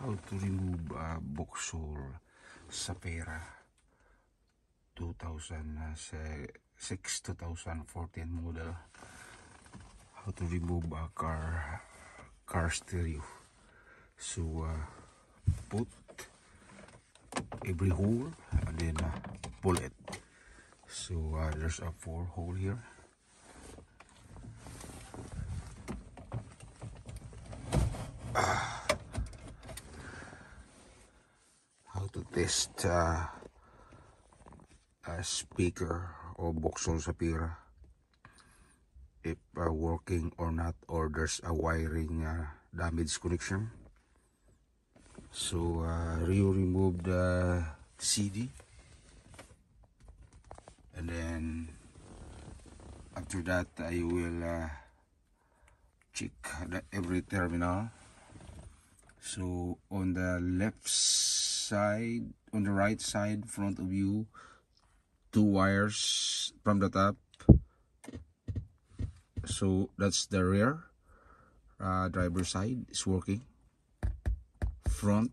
how to remove Vauxhall Zafira 2006-2014 model. How to remove a car stereo. So put every hole and then pull it. So there's a 4 hole here. How to test a speaker or Vauxhall Zafira, if working or not, or there's a wiring damage connection. So you remove the CD, and then after that I will check every terminal. So on the left side, on the right side front of you, 2 wires from the top. So that's the rear driver side is working. Front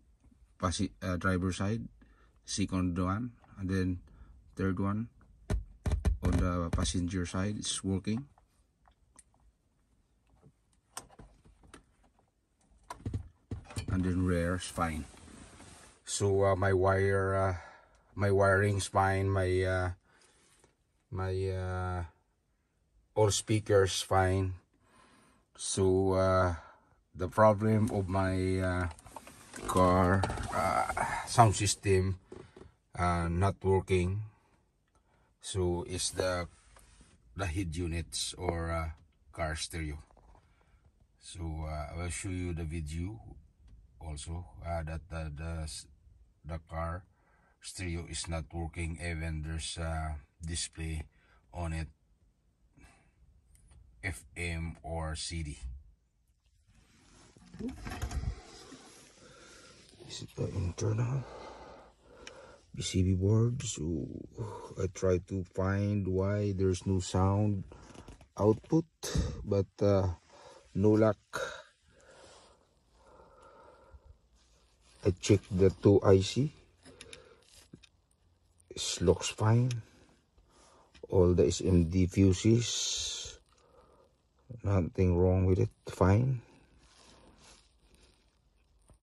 driver side, second one, and then third one on the passenger side is working. And then rear is fine. So my wiring's fine. My all speakers fine. So the problem of my car sound system not working. So it's the head units or car stereo. So I will show you the video also that the car stereo is not working, even there's a display on it, FM or CD. This is the internal PCB board. So I try to find why there's no sound output, but no luck. I checked the 2 IC. It looks fine. All the SMD fuses, nothing wrong with it, fine.